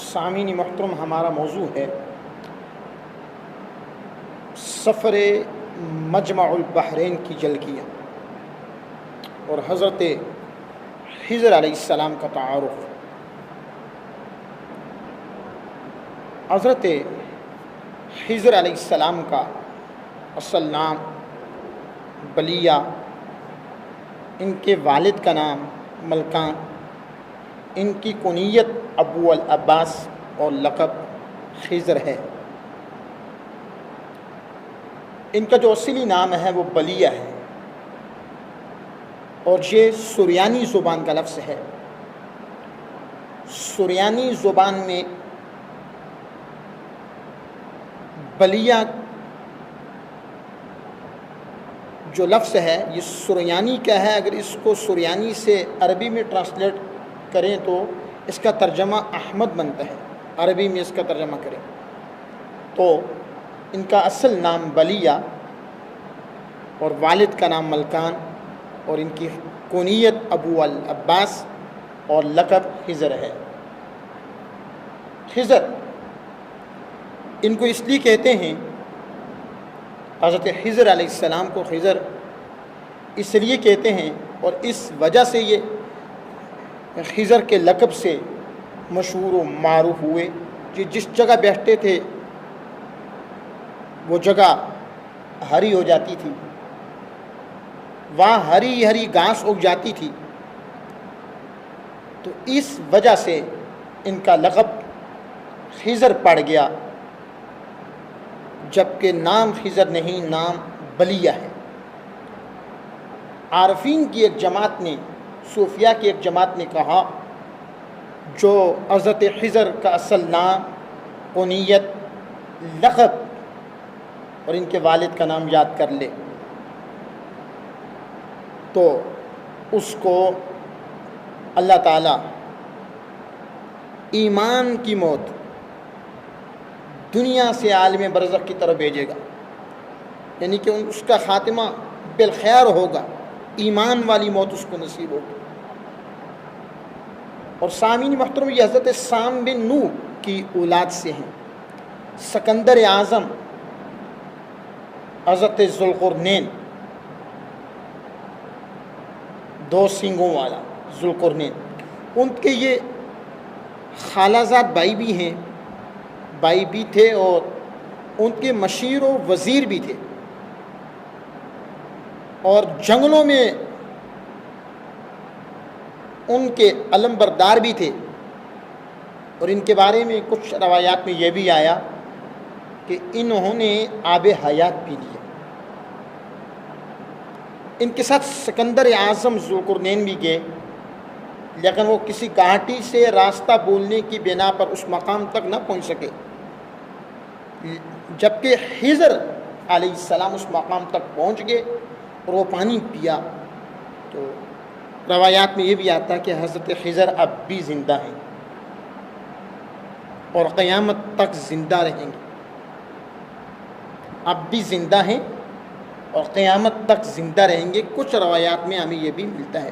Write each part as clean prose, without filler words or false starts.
سامعین محترم، ہمارا موضوع ہے سفر مجمع البحرین کی جلکیاں اور حضرت خضر علیہ السلام کا تعارف۔ حضرت خضر علیہ السلام کا اصل نام بلیہ، ان کے والد کا نام ملکان، ان کی کنیت ابو العباس اور لقب خضر ہے۔ ان کا جو اصلی نام ہے وہ بلیہ ہے، اور یہ سریانی زبان کا لفظ ہے۔ سریانی زبان میں بلیہ جو لفظ ہے یہ سریانی کا ہے۔ اگر اس کو سریانی سے عربی میں ٹرانسلیٹ کریں تو اس کا ترجمہ احمد بنتا ہے، عربی میں اس کا ترجمہ کریں تو ان کا اصل نام بلیہ اور والد کا نام ملکان، اور ان کی کنیت ابو العباس اور لقب خضر ہے۔ خضر ان کو اس لیے کہتے ہیں، حضرت خضر علیہ السلام کو خضر اس لیے کہتے ہیں اور اس وجہ سے یہ خضر کے لقب سے مشہور و معروف ہوئے۔ جس جگہ بیٹھتے تھے وہ جگہ ہری ہو جاتی تھی، وہاں ہری ہری گھاس اگ جاتی تھی، تو اس وجہ سے ان کا لقب خضر پڑ گیا، جبکہ نام خضر نہیں، نام بلیہ ہے۔ عارفین کی ایک جماعت نے، صوفیاء کی ایک جماعت نے کہا جو حضرت خضر کا اصل نام، کنیت، لقب اور ان کے والد کا نام یاد کر لے تو اس کو اللہ تعالیٰ ایمان کی موت، دنیا سے عالم برزخ کی طرف بھیجے گا، یعنی کہ اس کا خاتمہ بالخیر ہوگا، ایمان والی موت اس کو نصیب ہوگی۔ اور سامعین محترم، یہ حضرت سام بن نوح کی اولاد سے ہیں۔ سکندر اعظم، حضرت ذوالقرنین، دو سینگوں والا ذوالقرنین، ان کے یہ خالہ زاد بھائی بھی ہیں، بھائی بھی تھے، اور ان کے مشیر و وزیر بھی تھے، اور جنگلوں میں ان کے علم بردار بھی تھے۔ اور ان کے بارے میں کچھ روایات میں یہ بھی آیا کہ انہوں نے آب حیات پی لیا۔ ان کے ساتھ سکندر اعظم ذوالقرنین بھی گئے، لیکن وہ کسی گھاٹی سے راستہ بولنے کی بنا پر اس مقام تک نہ پہنچ سکے، جبکہ خضر علیہ السلام اس مقام تک پہنچ گئے اور وہ پانی پیا۔ تو روایات میں یہ بھی آتا ہے کہ حضرت خضر اب بھی زندہ ہیں اور قیامت تک زندہ رہیں گے، اب بھی زندہ ہیں اور قیامت تک زندہ رہیں گے۔ کچھ روایات میں ہمیں یہ بھی ملتا ہے،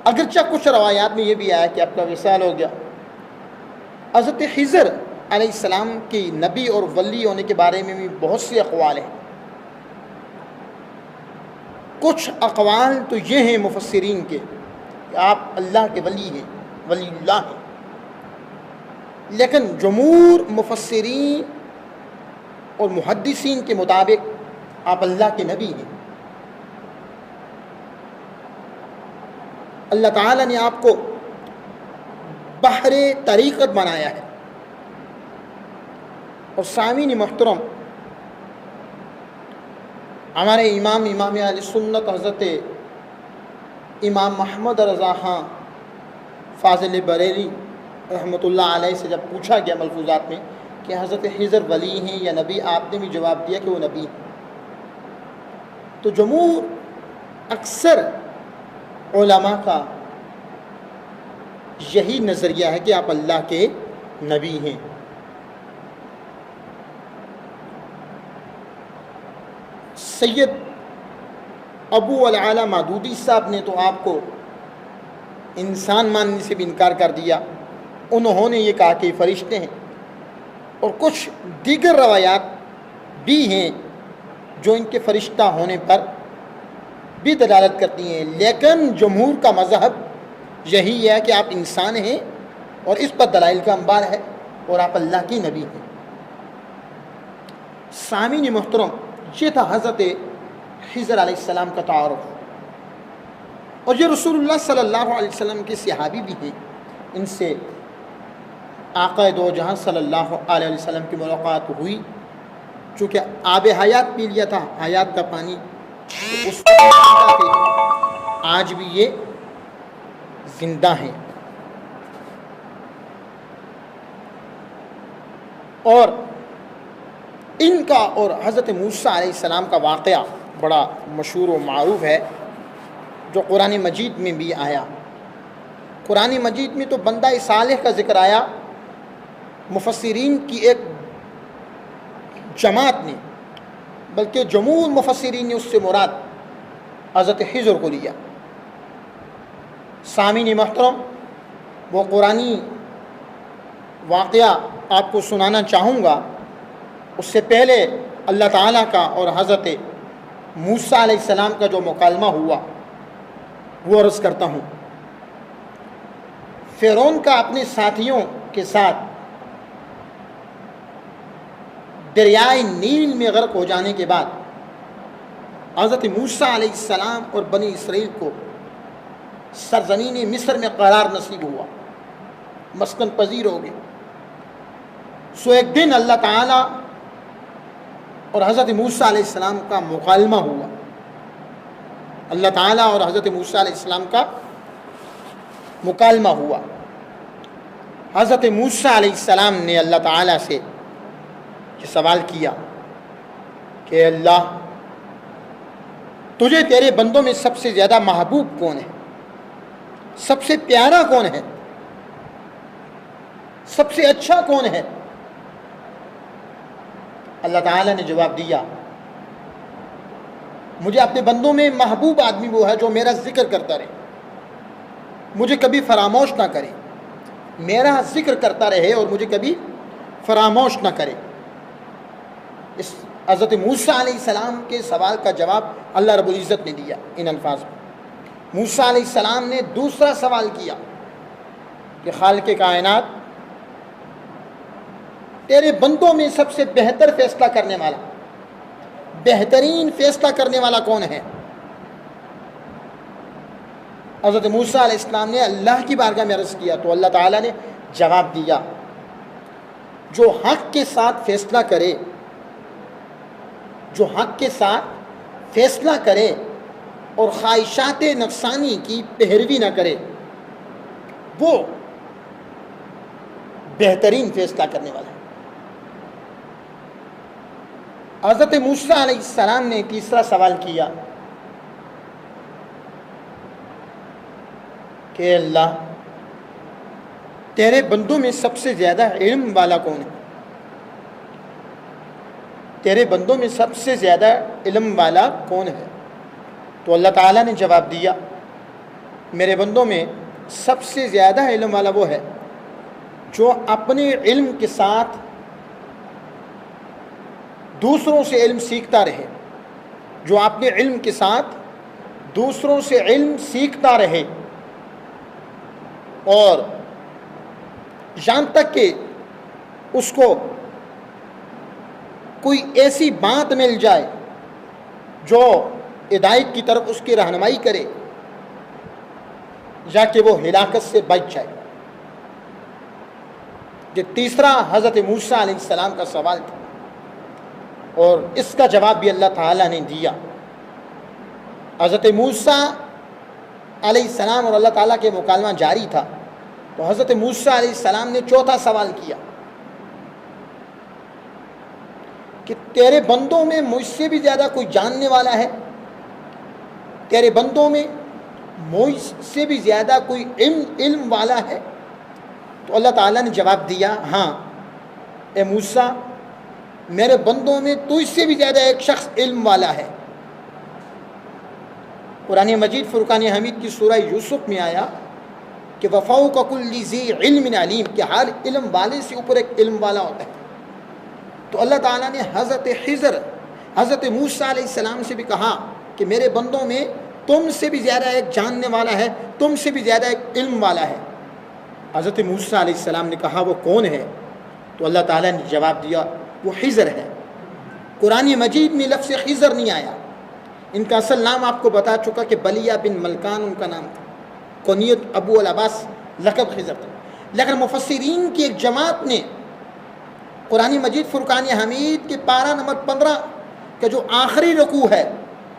اگرچہ کچھ روایات میں یہ بھی آیا کہ اب کا وصال ہو گیا۔ حضرت خضر علیہ السلام کی نبی اور ولی ہونے کے بارے میں بھی بہت سے اقوال ہیں۔ کچھ اقوال تو یہ ہیں مفسرین کے کہ آپ اللہ کے ولی ہیں، ولی اللہ ہیں، لیکن جمہور مفسرین اور محدثین کے مطابق آپ اللہ کے نبی ہیں۔ اللہ تعالیٰ نے آپ کو بحر طریقت بنایا ہے۔ اور سامعین محترم، ہمارے امام اہل سنت حضرت امام محمد رضا خان فاضل بریلوی رحمۃ اللہ علیہ سے جب پوچھا گیا ملفوظات میں کہ حضرت خضر ولی ہیں یا نبی، آپ نے بھی جواب دیا کہ وہ نبی ہیں۔ تو جمہور اکثر علماء کا یہی نظریہ ہے کہ آپ اللہ کے نبی ہیں۔ سید ابو العلا مودودی صاحب نے تو آپ کو انسان ماننے سے بھی انکار کر دیا، انہوں نے یہ کہا کہ یہ فرشتے ہیں، اور کچھ دیگر روایات بھی ہیں جو ان کے فرشتہ ہونے پر بھی دلالت کرتی ہیں، لیکن جمہور کا مذہب یہی ہے کہ آپ انسان ہیں اور اس پر دلائل کا انبار ہے اور آپ اللہ کی نبی ہیں۔ سامعین محترم، یہ تھا حضرت خضر علیہ السلام کا تعارف، اور یہ رسول اللہ صلی اللہ علیہ وسلم کے صحابی بھی ہیں۔ ان سے آقا دو جہاں صلی اللہ علیہ وسلم کی ملاقات ہوئی، چونکہ آب حیات پی لیا تھا، حیات کا پانی، تو اس وقت زندہ تھے، آج بھی یہ زندہ ہیں۔ اور ان کا اور حضرت موسیٰ علیہ السلام کا واقعہ بڑا مشہور و معروف ہے، جو قرآن مجید میں بھی آیا۔ قرآن مجید میں تو بندہ صالح کا ذکر آیا، مفسرین کی ایک جماعت نے، بلکہ جمہور مفسرین نے اس سے مراد حضرت خضر کو لیا۔ سامعین محترم، وہ قرآنی واقعہ آپ کو سنانا چاہوں گا، اس سے پہلے اللہ تعالیٰ کا اور حضرت موسیٰ علیہ السلام کا جو مکالمہ ہوا وہ عرض کرتا ہوں۔ فرعون کا اپنے ساتھیوں کے ساتھ دریائے نیل میں غرق ہو جانے کے بعد حضرت موسیٰ علیہ السلام اور بنی اسرائیل کو سرزمین مصر میں قرار نصیب ہوا، مسکن پذیر ہو گئے۔ سو ایک دن اللہ تعالیٰ اور حضرت موسیٰ علیہ السلام کا مکالمہ ہوا، اللہ تعالیٰ اور حضرت موسیٰ علیہ السلام کا مکالمہ ہوا۔ حضرت موسیٰ علیہ السلام نے اللہ تعالیٰ سے یہ سوال کیا کہ اللہ، تجھے تیرے بندوں میں سب سے زیادہ محبوب کون ہے، سب سے پیارا کون ہے، سب سے اچھا کون ہے؟ اللہ تعالیٰ نے جواب دیا، مجھے اپنے بندوں میں محبوب آدمی وہ ہے جو میرا ذکر کرتا رہے، مجھے کبھی فراموش نہ کرے، میرا ذکر کرتا رہے اور مجھے کبھی فراموش نہ کرے۔ اس حضرت موسیٰ علیہ السلام کے سوال کا جواب اللہ رب العزت نے دیا ان الفاظ میں۔ موسیٰ علیہ السلام نے دوسرا سوال کیا کہ خالق کائنات، تیرے بندوں میں سب سے بہتر فیصلہ کرنے والا، بہترین فیصلہ کرنے والا کون ہے؟ حضرت موسیٰ علیہ السلام نے اللہ کی بارگاہ میں عرض کیا تو اللہ تعالیٰ نے جواب دیا، جو حق کے ساتھ فیصلہ کرے، جو حق کے ساتھ فیصلہ کرے اور خواہشات نفسانی کی پیروی نہ کرے، وہ بہترین فیصلہ کرنے والا ہے۔ حضرت موسیٰ علیہ السلام نے تیسرا سوال کیا کہ اللہ، تیرے بندوں میں سب سے زیادہ علم والا کون ہے؟ تیرے بندوں میں سب سے زیادہ علم والا کون ہے؟ تو اللہ تعالیٰ نے جواب دیا، میرے بندوں میں سب سے زیادہ علم والا وہ ہے جو اپنے علم کے ساتھ دوسروں سے علم سیکھتا رہے، جو اپنے علم کے ساتھ دوسروں سے علم سیکھتا رہے، اور یہاں تک کہ اس کو کوئی ایسی بات مل جائے جو ہدایت کی طرف اس کی رہنمائی کرے یا کہ وہ ہلاکت سے بچ جائے۔ یہ تیسرا حضرت موسیٰ علیہ السلام کا سوال تھا، اور اس کا جواب بھی اللہ تعالیٰ نے دیا۔ حضرت موسیٰ علیہ السلام اور اللہ تعالیٰ کے مکالمہ جاری تھا، تو حضرت موسیٰ علیہ السلام نے چوتھا سوال کیا کہ تیرے بندوں میں مجھ سے بھی زیادہ کوئی جاننے والا ہے، تیرے بندوں میں مجھ سے بھی زیادہ کوئی علم والا ہے؟ تو اللہ تعالیٰ نے جواب دیا، ہاں اے موسیٰ، میرے بندوں میں تجھ سے بھی زیادہ ایک شخص علم والا ہے۔ قرآن مجید فرقان حمید کی سورہ یوسف میں آیا کہ وفوق کل ذی علم علیم، کہ ہر علم والے سے اوپر ایک علم والا ہوتا ہے۔ تو اللہ تعالیٰ نے حضرت موسیٰ علیہ السلام سے بھی کہا کہ میرے بندوں میں تم سے بھی زیادہ ایک جاننے والا ہے، تم سے بھی زیادہ ایک علم والا ہے۔ حضرت موسیٰ علیہ السلام نے کہا وہ کون ہے؟ تو اللہ تعالیٰ نے جواب دیا وہ خضر ہے۔ قرآن مجید میں لفظ خضر نہیں آیا، ان کا اصل نام آپ کو بتا چکا کہ بلیہ بن ملکان ان کا نام تھا، کنیت ابو العباس، لقب خضر تھا۔ لیکن مفسرین کی ایک جماعت نے قرآن مجید فرقان حمید کے پارہ نمبر 15 کا جو آخری رکوع ہے،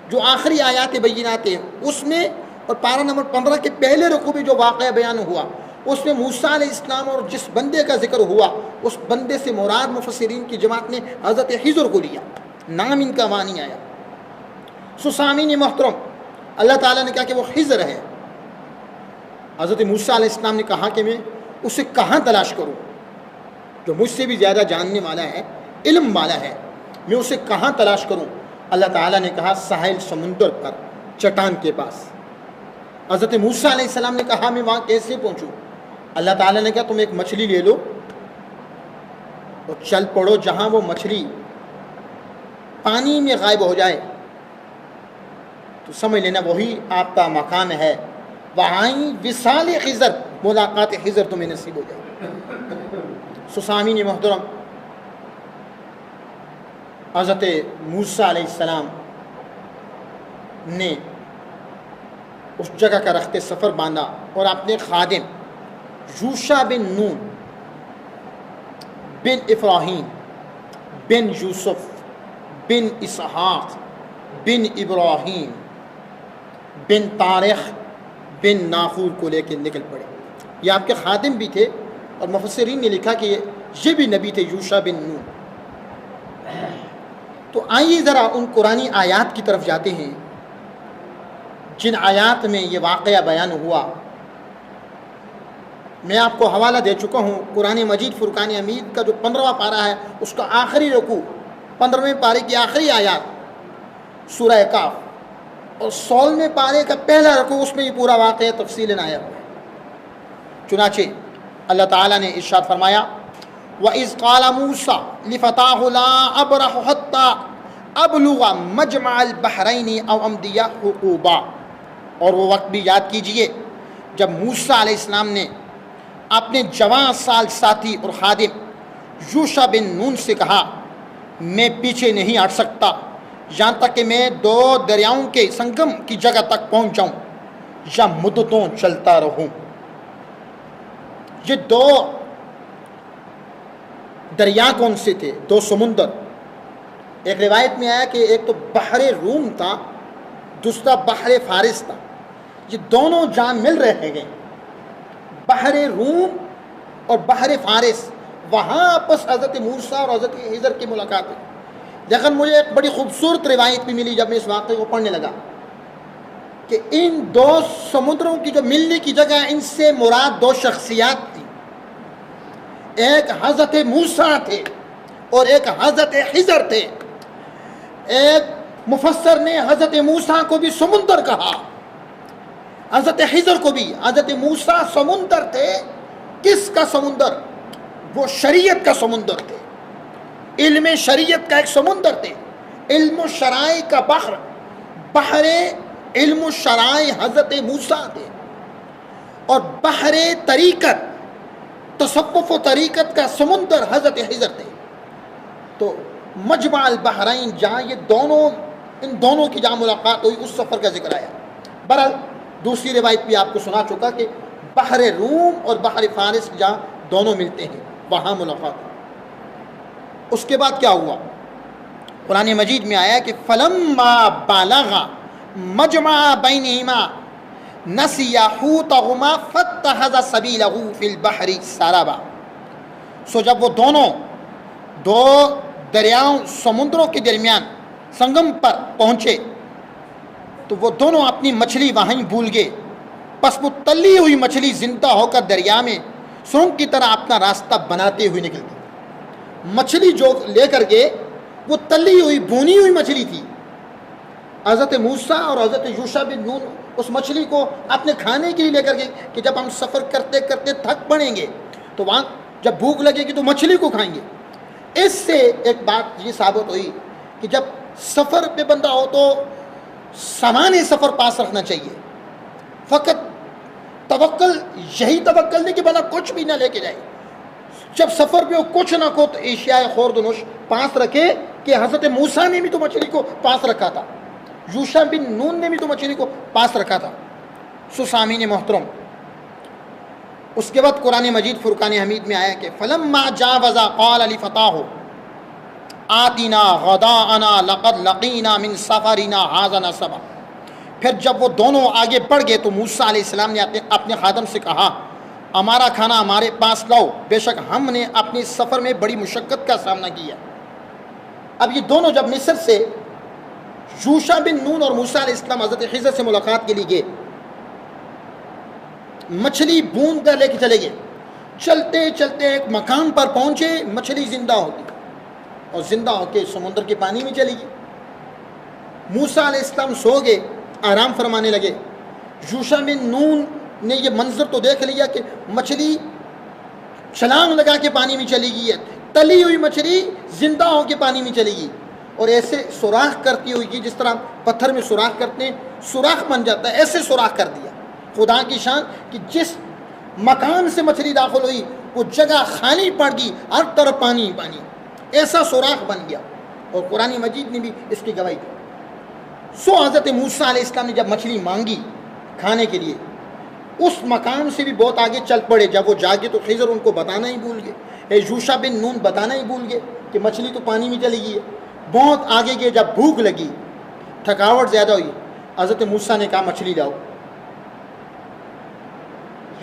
جو آخری آیات بینات ہیں اس میں، اور پارہ نمبر 15 کے پہلے رکوع میں جو واقعہ بیان ہوا اس میں موسیٰ علیہ السلام اور جس بندے کا ذکر ہوا اس بندے سے مراد مفسرین کی جماعت نے حضرت خضر کو لیا، نام ان کا وہاں نہیں آیا۔ سامعین محترم، اللہ تعالیٰ نے کہا کہ وہ خضر ہے۔ حضرت موسیٰ علیہ السلام نے کہا کہ میں اسے کہاں تلاش کروں، جو مجھ سے بھی زیادہ جاننے والا ہے، علم والا ہے، میں اسے کہاں تلاش کروں؟ اللہ تعالیٰ نے کہا ساحل سمندر پر، چٹان کے پاس۔ حضرت موسیٰ علیہ السلام نے کہا میں وہاں کیسے پہنچوں؟ اللہ تعالیٰ نے کہا تم ایک مچھلی لے لو اور چل پڑو، جہاں وہ مچھلی پانی میں غائب ہو جائے تو سمجھ لینا وہی آپ کا مقام ہے، وہاں وصال خضر، ملاقات خضر تمہیں نصیب ہو جائے۔ سامعین محترم، حضرت موسیٰ علیہ السلام نے اس جگہ کا رخت سفر باندھا اور اپنے خادم یوشع بن نون بن ابراہیم بن یوسف بن اسحاق بن ابراہیم بن طارق بن ناخور کو لے کے نکل پڑے۔ یہ آپ کے خادم بھی تھے، اور مفسرین نے لکھا کہ یہ بھی نبی تھے، یوشع بن نون۔ تو آئیے ذرا ان قرآنی آیات کی طرف جاتے ہیں جن آیات میں یہ واقعہ بیان ہوا۔ میں آپ کو حوالہ دے چکا ہوں، قرآن مجید فرقان حمید کا جو 15واں پارہ ہے اس کا آخری رکوع، 15ویں پارے کی آخری آیات سورہ کاف، اور 16ویں پارے کا پہلا رکوع، اس میں یہ پورا واقعہ تفصیلاً آیا ہوا ہے۔ چنانچہ اللہ تعالیٰ نے ارشاد فرمایا وَإِذْ قَالَ مُوسَىٰ لِفَتَاهُ لَا أَبْرَحُ حَتَّىٰ أَبْلُغَ مَجْمَعَ الْبَحْرَيْنِ أَوْ أَمْضِيَ حُقُوبًا، اور وہ وقت بھی یاد کیجئے جب موسیٰ علیہ السلام نے اپنے جوان سال ساتھی اور خادم یوشع بن نون سے کہا میں پیچھے نہیں ہٹ سکتا یہاں تک کہ میں 2 دریاؤں کے سنگم کی جگہ تک پہنچ جاؤں یا مدتوں چلتا رہوں۔ یہ 2 دریا کون سے تھے؟ 2 سمندر۔ ایک روایت میں آیا کہ ایک تو بحر روم تھا، دوسرا بحر فارس تھا۔ یہ دونوں جہاں مل رہے ہیں، بحر روم اور بحر فارس، وہاں آپس حضرت موسیٰ اور حضرت خضر کی ملاقات ہے۔ لیکن مجھے ایک بڑی خوبصورت روایت بھی ملی جب میں اس واقعے کو پڑھنے لگا کہ ان 2 سمندروں کی جو ملنے کی جگہ، ان سے مراد 2 شخصیات تھی، ایک حضرت موسیٰ تھے اور ایک حضرت خضر تھے۔ ایک مفسر نے حضرت موسیٰ کو بھی سمندر کہا، حضرت خضر کو بھی۔ حضرت موسیٰ سمندر تھے، کس کا سمندر؟ وہ شریعت کا سمندر تھے، علم شریعت کا ایک سمندر تھے، علم الشرائع کا بحر، بحر علم الشرائع حضرت موسیٰ تھے، اور بحر طریقت، تصوف و طریقت کا سمندر حضرت خضر تھے۔ تو مجمع البحرین، جہاں یہ دونوں، ان دونوں کی جہاں ملاقات ہوئی، اس سفر کا ذکر آیا۔ بہرحال دوسری روایت بھی آپ کو سنا چکا کہ بحر روم اور بحر فارس جہاں دونوں ملتے ہیں وہاں ملاقات ہوئی۔ اس کے بعد کیا ہوا؟ قرآن مجید میں آیا کہ فَلَمَّا بَلَغَ مَجْمَعَ بَيْنِهِمَا نَسِيَ حُوتَهُمَا فَاتَّخَذَ سَبِيلَهُ فِي الْبَحْرِ سَرَبًا۔ سو جب وہ دونوں 2 دریاؤں، سمندروں کے درمیان سنگم پر پہنچے تو وہ دونوں اپنی مچھلی وہیں بھول گئے، پس وہ تلی ہوئی مچھلی زندہ ہو کر دریا میں سرنگ کی طرح اپنا راستہ بناتے ہوئے نکل گئی۔ مچھلی جو لے کر گئے وہ تلی ہوئی، بھونی ہوئی مچھلی تھی۔ حضرت موسیٰ اور حضرت یوشع بن نون اس مچھلی کو اپنے کھانے کے لیے لے کر گئے کہ جب ہم سفر کرتے کرتے تھک پڑیں گے تو وہاں جب بھوک لگے گی تو مچھلی کو کھائیں گے۔ اس سے ایک بات یہ ثابت ہوئی کہ جب سفر پہ بندہ ہو تو سامان سفر پاس رکھنا چاہیے، فقط توکل یہی توکل نہیں کہ بندہ کچھ بھی نہ لے کے جائے، جب سفر پہ ہو کچھ نہ کو تو اشیاء خورد و نوش پاس رکھے، کہ حضرت موسیٰ نے بھی تو مچھلی کو پاس رکھا تھا، یوشع بن نون نے بھی تو مچھلی کو پاس رکھا تھا۔ سامعین محترم، اس کے بعد قرآن مجید فرقان حمید میں آیا کہ فلما جاوزا قال لفتاه آتنا غداءنا لقد لقینا من سفرنا هذا نصبا، پھر جب وہ دونوں آگے بڑھ گئے تو موسیٰ علیہ السلام نے اپنے خادم سے کہا ہمارا کھانا ہمارے پاس لاؤ، بے شک ہم نے اپنے سفر میں بڑی مشقت کا سامنا کیا۔ اب یہ دونوں جب مصر سے یوشع بن نون اور موسیٰ علیہ السلام حضرت خضر سے ملاقات کے لیے گئے، مچھلی بوند کر لے کے چلے گئے، چلتے چلتے ایک مقام پر پہنچے، مچھلی زندہ ہوگی اور زندہ ہو کے سمندر کے پانی میں چلے گی۔ موسیٰ علیہ السلام سو گئے، آرام فرمانے لگے۔ یوشع بن نون نے یہ منظر تو دیکھ لیا کہ مچھلی چھلانگ لگا کے پانی میں چلی گئی ہے، تلی ہوئی مچھلی زندہ ہو کے پانی میں چلے گی اور ایسے سوراخ کرتی ہوئی جس طرح پتھر میں سوراخ کرتے ہیں، سوراخ بن جاتا ہے، ایسے سوراخ کر دیا۔ خدا کی شان کہ جس مکان سے مچھلی داخل ہوئی وہ جگہ خالی پڑ گئی، ہر طرف پانی پانی، ایسا سوراخ بن گیا، اور قرآن مجید نے بھی اس کی گواہی دی۔ حضرت موسیٰ علیہ السلام نے جب مچھلی مانگی کھانے کے لیے، اس مقام سے بھی بہت آگے چل پڑے۔ جب وہ جاگے تو خضر ان کو بتانا ہی بھول گئے، یوشع بن نون بتانا ہی بھول گئے کہ مچھلی تو پانی میں چلی گئی ہے۔ بہت آگے گئے، جب بھوک لگی، تھکاوٹ زیادہ ہوئی، حضرت موسیٰ نے کہا مچھلی لاؤ۔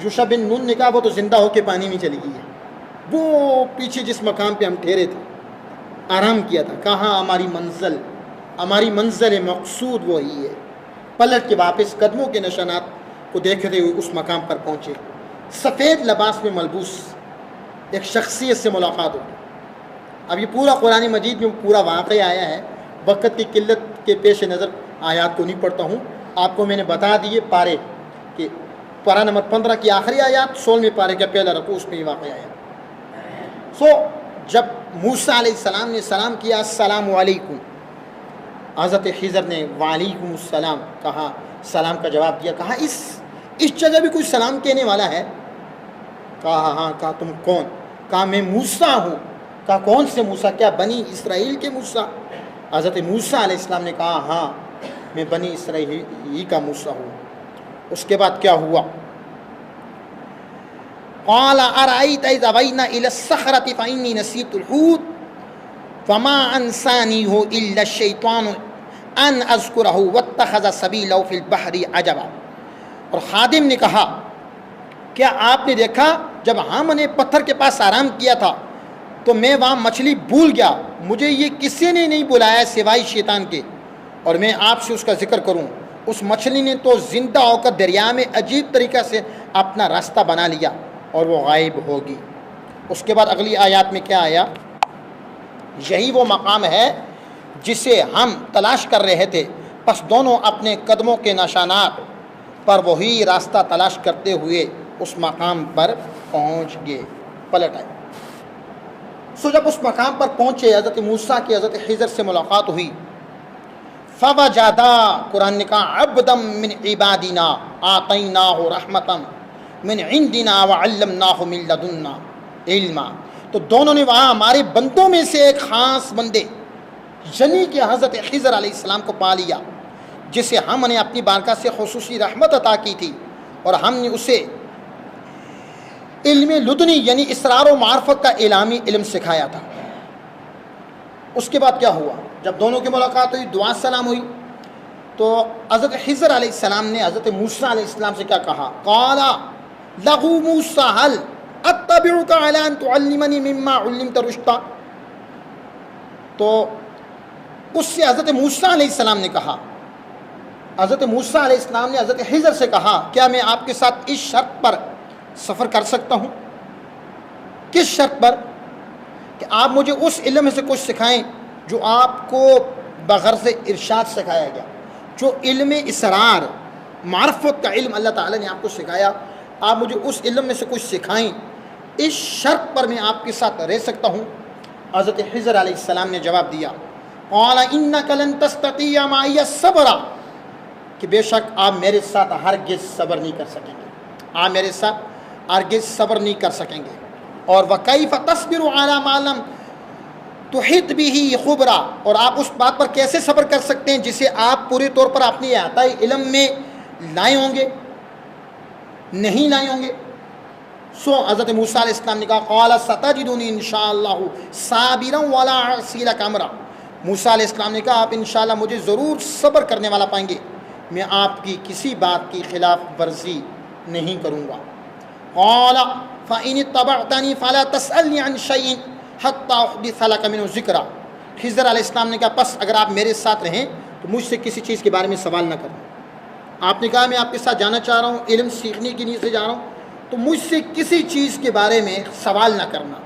یوشع بن نون نے کہا وہ تو زندہ ہو کے پانی میں چلی گئی ہے۔ وہ پیچھے جس مقام پہ ہم ٹھہرے تھے، آرام کیا تھا، کہاں ہماری منزل مقصود وہی ہے۔ پلٹ کے واپس قدموں کے نشانات کو دیکھتے ہوئے اس مقام پر پہنچے۔ سفید لباس میں ملبوس ایک شخصیت سے ملاقات ہوئی۔ اب یہ پورا قرآن مجید میں پورا واقعہ آیا ہے، وقت کی قلت کے پیش نظر آیات کو نہیں پڑھتا ہوں، آپ کو میں نے بتا دیے پارے کہ پارہ نمبر 15 کی آخری آیات، 16ویں پارے کا پہلا رکوع، اس میں یہ واقعہ آیا۔ جب موسیٰ علیہ السلام نے سلام کیا السلام علیکم، حضرت خضر نے وعلیکم السلام کہا، سلام کا جواب دیا۔ کہا اس جگہ بھی کوئی سلام کہنے والا ہے؟ کہا ہاں۔ کہا تم کون؟ کہا میں موسیٰ ہوں۔ کہا کون سے موسیٰ؟ کیا بنی اسرائیل کے موسیٰ؟ حضرت موسیٰ علیہ السلام نے کہا ہاں میں بنی اسرائیل ہی کا موسیٰ ہوں۔ اس کے بعد کیا ہوا؟ قال ارأيت إذ أوينا إلى الصخرة فإني نسيت الحوت فما أنسانيه إلا الشيطان أن أذكره واتخذ سبيله في البحر عجبا۔ اور خادم نے کہا کیا آپ نے دیکھا جب ہم نے پتھر کے پاس آرام کیا تھا تو میں وہاں مچھلی بھول گیا، مجھے یہ کسی نے نہیں بلایا سوائے شیطان کے، اور میں آپ سے اس کا ذکر کروں۔ اس مچھلی نے تو زندہ ہو کر دریا میں عجیب طریقہ سے اپنا راستہ بنا لیا اور وہ غائب ہوگی۔ اس کے بعد اگلی آیات میں کیا آیا؟ یہی وہ مقام ہے جسے ہم تلاش کر رہے تھے، پس دونوں اپنے قدموں کے نشانات پر وہی راستہ تلاش کرتے ہوئے اس مقام پر پہنچ گئے، پلٹ آئے۔ جب اس مقام پر پہنچے، حضرت موسیٰ کی حضرت خضر سے ملاقات ہوئی۔ فوجدا، قرآن نے کہا عبدا من عبادنا آتیناہ رحمتا من عندنا وعلمناہ من لدنا علما، تو دونوں نے وہاں ہمارے بندوں میں سے ایک خاص بندے یعنی کہ حضرت خضر علیہ السلام کو پا لیا، جسے ہم نے اپنی بارگاہ سے خصوصی رحمت عطا کی تھی، اور ہم نے اسے علم لدنی یعنی اسرار و معرفت کا اعلامی علم سکھایا تھا۔ اس کے بعد کیا ہوا؟ جب دونوں کی ملاقات ہوئی، دعا سلام ہوئی، تو حضرت خضر علیہ السلام نے حضرت موسیٰ علیہ السلام سے کیا کہا؟ قال لہو موسیٰ هل اتبعک علی ان تعلمنی مما علمت رشدا، تو اس سے حضرت موسیٰ علیہ السلام نے کہا، حضرت موسیٰ علیہ السلام نے حضرت خضر سے کہا کیا میں آپ کے ساتھ اس شرط پر سفر کر سکتا ہوں؟ کس شرط پر؟ کہ آپ مجھے اس علم سے کچھ سکھائیں جو آپ کو بغرض ارشاد سکھایا گیا، جو علم اسرار معرفت کا علم اللہ تعالیٰ نے آپ کو سکھایا، آپ مجھے اس علم میں سے کچھ سکھائیں، اس شرط پر میں آپ کے ساتھ رہ سکتا ہوں۔ حضرت خضر علیہ السلام نے جواب دیا، قال انک لن تستطیع معی الصبر، کہ بے شک آپ میرے ساتھ ہرگز صبر نہیں کر سکیں گے، آپ میرے ساتھ ہرگز صبر نہیں کر سکیں گے۔ اور وکیف تصبر علی ما لم تحط به خبرا، اور آپ اس بات پر کیسے صبر کر سکتے ہیں جسے آپ پورے طور پر اپنے احاطۂ علم میں لائے ہوں گے، نہیں لائے ہوں گے۔ سو حضرت موسیٰ علیہ السلام نے کہا، قال ستجدنی انشاءاللہ صابرا ولا اعصی لک امرا، موسیٰ علیہ السلام نے کہا آپ انشاءاللہ مجھے ضرور صبر کرنے والا پائیں گے، میں آپ کی کسی بات کی خلاف ورزی نہیں کروں گا۔ قال فإن اتبعتنی فلا تسألنی عن شیء حتی احدث لک منہ ذکرا، خضر علیہ السلام نے کہا پس اگر آپ میرے ساتھ رہیں تو مجھ سے کسی چیز کے بارے میں سوال نہ کریں۔ آپ نے کہا میں آپ کے ساتھ جانا چاہ رہا ہوں، علم سیکھنے کی نیت سے جا رہا ہوں، تو مجھ سے کسی چیز کے بارے میں سوال نہ کرنا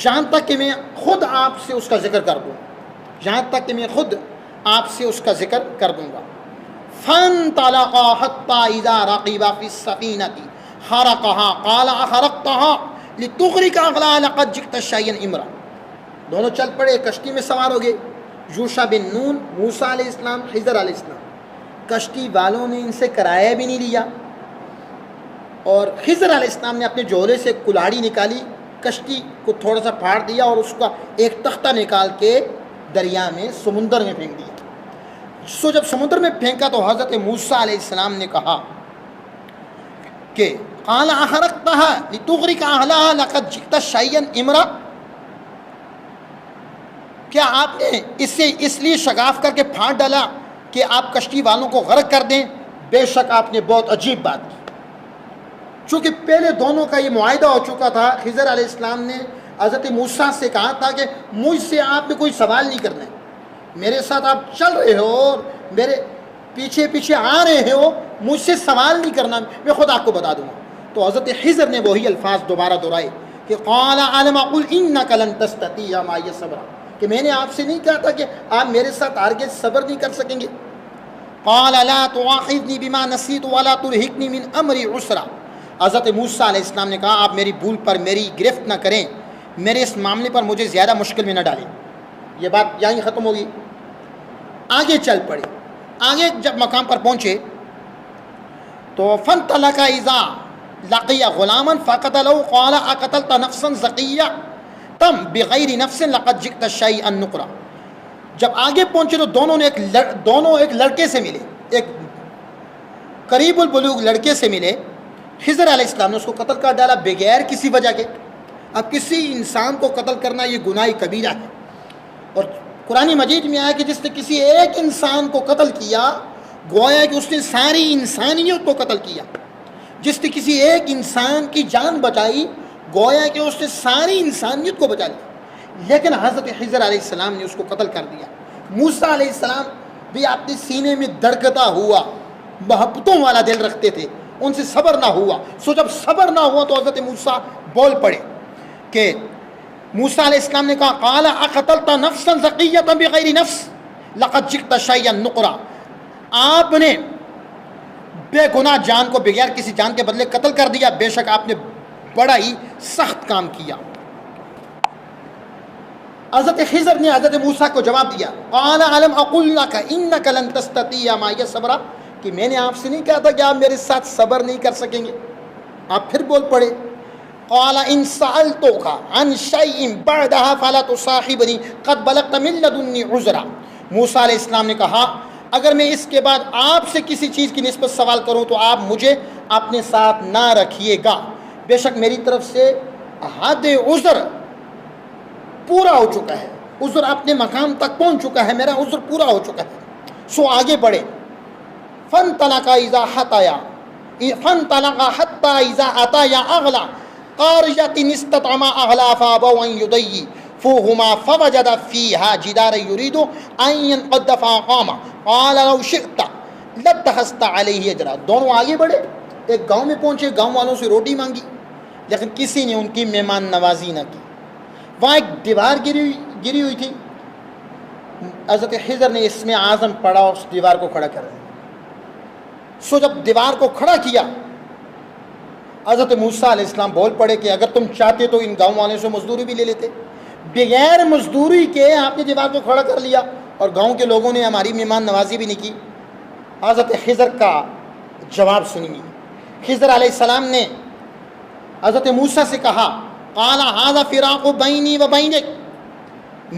یہاں تک کہ میں خود آپ سے اس کا ذکر کر دوں، یہاں تک کہ میں خود آپ سے اس کا ذکر کر دوں گا۔ فانطلقا حتی اذا رقبا فی السفینۃ خرقہا قال اخرقتہا لتغرق اہلہا لقد جئت شیئا امرا، دونوں چل پڑے، کشتی میں سوار ہو گئے، یوشع بن نون، موسیٰ علیہ السلام، خضر علیہ السلام۔ کشتی والوں نے ان سے کرایہ بھی نہیں لیا، اور خضر علیہ السلام نے اپنے جوہرے سے کلاڑی نکالی، کشتی کو تھوڑا سا پھاڑ دیا اور اس کا ایک تختہ نکال کے دریا میں، سمندر میں پھینک دیا۔ سو جب سمندر میں پھینکا تو حضرت موسیٰ علیہ السلام نے کہا کہ قال اخرقتہا لتغرق اہلہا لقد جئت شیئا امرا، کیا آپ نے اسے اس لیے شگاف کر کے پھاڑ ڈالا کہ آپ کشتی والوں کو غرق کر دیں؟ بے شک آپ نے بہت عجیب بات کی۔ چونکہ پہلے دونوں کا یہ معاہدہ ہو چکا تھا، خضر علیہ السلام نے حضرت موسیٰ سے کہا تھا کہ مجھ سے آپ نے کوئی سوال نہیں کرنا ہے، میرے ساتھ آپ چل رہے ہو اور میرے پیچھے پیچھے آ رہے ہو، مجھ سے سوال نہیں کرنا، میں خود آپ کو بتا دوں گا۔ تو حضرت خضر نے وہی الفاظ دوبارہ دہرائے کہ قال علم اقل انک لن تستطیع معی صبرا، کہ میں نے آپ سے نہیں کہا تھا کہ آپ میرے ساتھ ہرگز صبر نہیں کر سکیں گے۔ قال لا تؤاخذنی بما نسیت ولا ترہقنی من امری عسرا، حضرت موسیٰ علیہ السلام نے کہا آپ میری بھول پر میری گرفت نہ کریں، میرے اس معاملے پر مجھے زیادہ مشکل میں نہ ڈالیں۔ یہ بات یہیں ختم ہوگی، آگے چل پڑے۔ آگے جب مقام پر پہنچے تو فانطلق اذا لقی غلاما فقتلہ قال اقتلت نفسا زکیۃ بغیر نفس لقد جئت شیئا نکرا، جب آگے پہنچے تو دونوں ایک لڑکے سے ملے، ایک قریب البلوغ لڑکے سے ملے۔ خضر علیہ السلام نے اس کو قتل کر ڈالا بغیر کسی وجہ کے۔ اب کسی انسان کو قتل کرنا یہ گناہ کبیرہ ہے، اور قرآن مجید میں آیا کہ جس نے کسی ایک انسان کو قتل کیا گویا کہ اس نے ساری انسانیت کو قتل کیا، جس نے کسی ایک انسان کی جان بچائی گویا کہ اس نے ساری انسانیت کو بچا لیا۔ لیکن حضرت خضر علیہ السلام نے اس کو قتل کر دیا۔ موسیٰ علیہ السلام بھی اپنے سینے میں دھڑکتا ہوا محبتوں والا دل رکھتے تھے، ان سے صبر نہ ہوا۔ سو جب صبر نہ ہوا تو حضرت موسیٰ بول پڑے کہ موسیٰ علیہ السلام نے کہا قال اقتلت نفسا زکیۃ بغیر نفس لقد جئت شیئا نکرا، آپ نے بے گناہ جان کو بغیر کسی جان کے بدلے قتل کر دیا، بے شک آپ نے بڑا ہی سخت کام کیا۔ حضرت خضر نے حضرت موسیٰ کو جواب دیا قال علم اقل لک انک لن تستطیع معی صبرا، کہ میں نے آپ سے نہیں کہا تھا کہ آپ میرے ساتھ صبر نہیں کر سکیں گے؟ آپ پھر بول پڑے قال ان سألتک عن شیء بعدها فلا تصاحبنی قد بلغت من لدنی عذرا، موسیٰ علیہ السلام نے کہا اگر میں اس کے بعد آپ سے کسی چیز کی نسبت سوال کروں تو آپ مجھے اپنے ساتھ نہ رکھیے گا، بے شک میری طرف سے حد عذر پورا ہو چکا ہے، عذر اپنے مقام تک پہنچ چکا ہے، میرا عذر پورا ہو چکا ہے۔ سو آگے بڑھے، فانطلق حتى اذا اتيا اغلى قرية استطعما اهلها فابوا ان يضيفوهما فوجد فيها جدارا يريد ان ينقض فقام قال لو شئت لاتخذت عليه اجرا، دونوں آگے بڑھے، ایک گاؤں میں پہنچے، گاؤں والوں سے روٹی مانگی لیکن کسی نے ان کی مہمان نوازی نہ کی۔ وہاں ایک دیوار گری ہوئی تھی، حضرت خضر نے اس میں اعظم پڑھا، اس دیوار کو کھڑا کر دیا۔ سو جب دیوار کو کھڑا کیا حضرت موسیٰ علیہ السلام بول پڑے کہ اگر تم چاہتے تو ان گاؤں والوں سے مزدوری بھی لے لیتے، بغیر مزدوری کے آپ نے دیوار کو کھڑا کر لیا اور گاؤں کے لوگوں نے ہماری مہمان نوازی بھی نہیں کی۔ حضرت خضر کا جواب سنیے۔ خضر علیہ السلام نے حضرت موسیٰ سے کہا قال ھذا فراق بینی و بینک،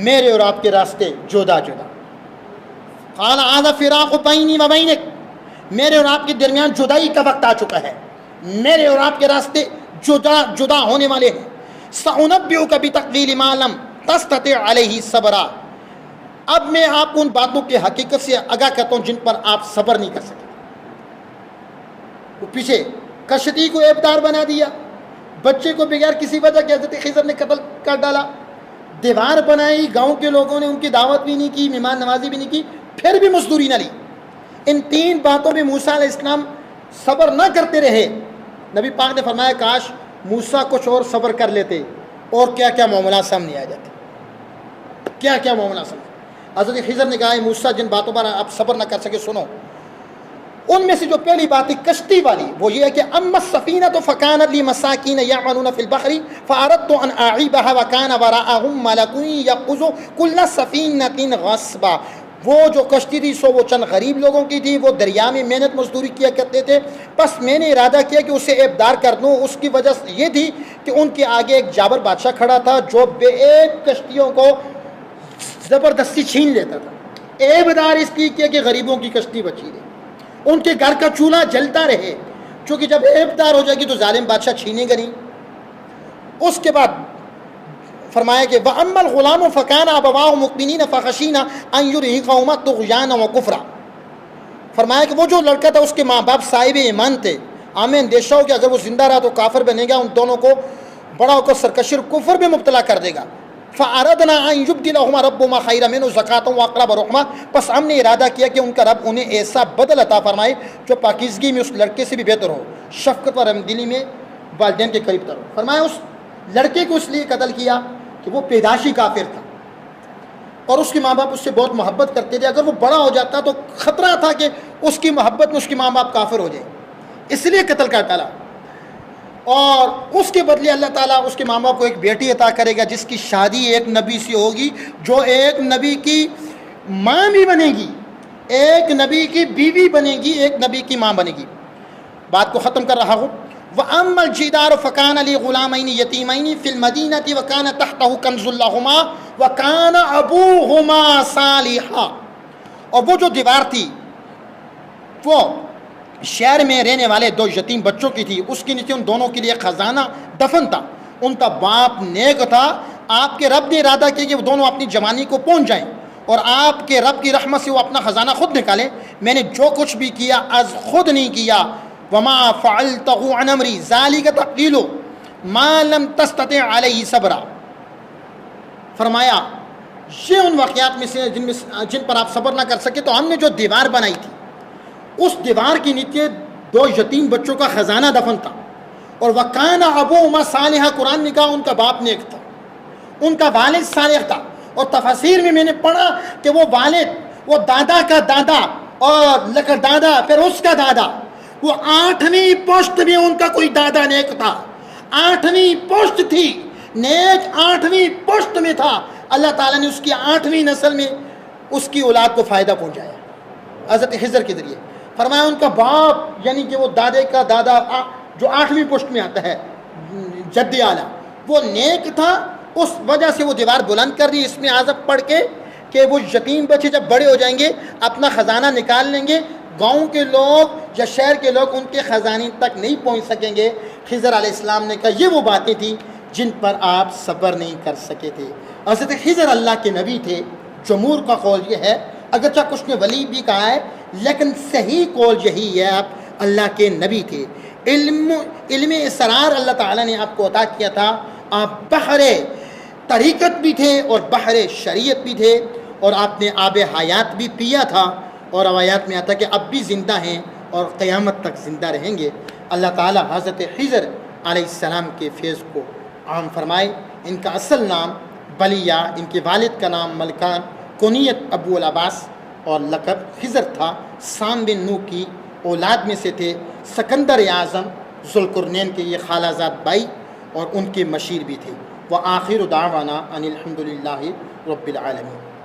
میرے اور آپ کے راستے جدا جدا۔ قال ھذا فراق بینی و بینک، میرے اور آپ کے درمیان جدائی کا وقت آ چکا ہے، میرے اور آپ کے راستے جدا ہونے والے ہیں۔ سأنبئک بتأویل ما لم تستطع علیہ صبرا، اب میں آپ کو ان باتوں کے حقیقت سے آگاہ کرتا ہوں جن پر آپ صبر نہیں کر سکتے۔ وہ پیچھے کشتی کو عیبدار بنا دیا، بچے کو بغیر کسی وجہ کے حضرت خضر نے قتل کر ڈالا، دیوار بنائی، گاؤں کے لوگوں نے ان کی دعوت بھی نہیں کی، مہمان نوازی بھی نہیں کی، پھر بھی مزدوری نہ لی۔ ان تین باتوں میں موسیٰ علیہ السلام صبر نہ کرتے رہے۔ نبی پاک نے فرمایا کاش موسیٰ کچھ اور صبر کر لیتے اور کیا کیا معاملات سامنے آ جاتے، کیا کیا معاملات سامنے۔ حضرت خضر نے کہا موسیٰ جن باتوں پر آپ صبر نہ کر سکے سنو، ان میں سے جو پہلی بات ہے کشتی والی، وہ یہ ہے کہ اما السفینۃ فکانت لمساکین یعملون فی البحر فاردت ان اعیبها وکان وراءهم ملک یاخذ کل سفینۃ غصبا، وہ جو کشتی تھی سو وہ چند غریب لوگوں کی تھی، وہ دریا میں محنت مزدوری کیا کرتے تھے، بس میں نے ارادہ کیا کہ اسے عیبدار کر دوں۔ اس کی وجہ یہ تھی کہ ان کے آگے ایک جابر بادشاہ کھڑا تھا جو بے ایک کشتیوں کو زبردستی چھین لیتا تھا۔ عیبدار اس لیے کیا کہ غریبوں کی کشتی بچی رہے، ان کے گھر کا چولہا جلتا رہے، چونکہ جب عیبدار ہو جائے گی تو ظالم بادشاہ چھینے گا نہیں۔ اس کے بعد فرمایا کہ وَأَمَّا الْغُلَامُ فَكَانَ أَبَوَاهُ مُؤْمِنِينَ فَخَشِينَ أَن يُرْهِقَهُمَا طُغْيَانًا وَكُفْرًا، فرمایا کہ وہ جو لڑکا تھا اس کے ماں باپ صاحب ایمان تھے، ہمیں اندیشہ ہو کہ اگر وہ زندہ رہا تو کافر بنے گا، ان دونوں کو بڑا ہو کر سرکشی اور کفر میں مبتلا کر دے گا۔ فَأَرَدْنَا أَن يُبْدِلَهُمَا رَبُّهُمَا خَيْرًا مِنْهُ زَكَاةً وَأَقْرَبَ رُحْمًا، بس ہم نے ارادہ کیا کہ ان کا رب انہیں ایسا بدل عطا فرمائے جو پاکیزگی میں اس لڑکے سے بھی بہتر ہو، شفقت و رحمدلی میں والدین کے قریب تر ہو۔ فرمایا اس لڑکے کو اس لیے قتل کیا کہ وہ پیدائشی کافر تھا اور اس کے ماں باپ اس سے بہت محبت کرتے تھے، اگر وہ بڑا ہو جاتا تو خطرہ تھا کہ اس کی محبت میں اس کے ماں باپ کافر ہو جائے، اس لیے قتل کر ڈالا۔ اور اس کے بدلے اللہ تعالیٰ اس کے ماں باپ کو ایک بیٹی عطا کرے گا جس کی شادی ایک نبی سے ہوگی، جو ایک نبی کی ماں بھی بنے گی، ایک نبی کی بیوی بنے گی، ایک نبی کی ماں بنے گی۔ بات کو ختم کر رہا ہوں۔ وَأَمَّا الْجِدَارُ فَكَانَ لِغُلَامَيْنِ يَتِيمَيْنِ فِي الْمَدِينَةِ وَكَانَ تَحْتَهُ كَنْزٌ لَهُمَا وَكَانَ أَبُوهُمَا صَالِحًا، اور وہ جو دیوار تھی وہ شہر میں رہنے والے دو یتیم بچوں کی تھی، اس کے نیچے ان دونوں کے لیے خزانہ دفن تھا، ان کا باپ نیک تھا، آپ کے رب نے ارادہ کیا کہ وہ دونوں اپنی جوانی کو پہنچ جائیں اور آپ کے رب کی رحمت سے وہ اپنا خزانہ خود نکالیں۔ میں نے جو کچھ بھی کیا از خود نہیں کیا، وما فعلته عن امری ذلك تأویل ما لم تستطع علیہ صبرا، فرمایا یہ ان واقعات میں سے جن پر آپ صبر نہ کر سکے، تو ہم نے جو دیوار بنائی تھی اس دیوار کے نیچے دو یتیم بچوں کا خزانہ دفن تھا، اور وَكَانَ أَبُوهُمَا صَالِحًا، قرآن نے کہا ان کا باپ نیک تھا، ان کا والد صالح تھا، اور تفاسیر میں نے پڑھا کہ وہ والد، وہ دادا کا دادا اور لکڑ دادا پھر اس کا دادا، وہ 8ویں پوسٹ میں ان کا کوئی دادا نیک تھا، 8ویں پوسٹ تھی، نیک 8ویں پوسٹ میں تھا، اللہ تعالیٰ نے اس کی 8ویں نسل میں اس کی اولاد کو فائدہ پہنچایا حضرت خضر کے ذریعے۔ فرمایا ان کا باپ یعنی کہ وہ دادے کا دادا جو 8ویں پوسٹ میں آتا ہے جد اعلیٰ، وہ نیک تھا، اس وجہ سے وہ دیوار بلند کر دی، اس میں اعظم پڑھ کے کہ وہ یتیم بچے جب بڑے ہو جائیں گے اپنا خزانہ نکال لیں گے، گاؤں کے لوگ یا شہر کے لوگ ان کے خزانے تک نہیں پہنچ سکیں گے۔ خضر علیہ السلام نے کہا یہ وہ باتیں تھیں جن پر آپ صبر نہیں کر سکے تھے۔ حضرت خضر اللہ کے نبی تھے، جمہور کا قول یہ ہے، اگرچہ کچھ نے ولی بھی کہا ہے لیکن صحیح قول یہی ہے، آپ اللہ کے نبی تھے۔ علم اسرار اللہ تعالیٰ نے آپ کو عطا کیا تھا، آپ بحر طریقت بھی تھے اور بحر شریعت بھی تھے، اور آپ نے آب حیات بھی پیا تھا، اور روایات میں آتا کہ اب بھی زندہ ہیں اور قیامت تک زندہ رہیں گے۔ اللہ تعالیٰ حضرت خضر علیہ السلام کے فیض کو عام فرمائے۔ ان کا اصل نام بلیہ، ان کے والد کا نام ملکان، کنیت ابو العباس اور لقب خضر تھا۔ سام بن نو کی اولاد میں سے تھے سکندر اعظم ذوالقرنین کے یہ خالہ زاد بھائی اور ان کے مشیر بھی تھے۔ وآخر دعوانا ان الحمد للہ رب العالمین۔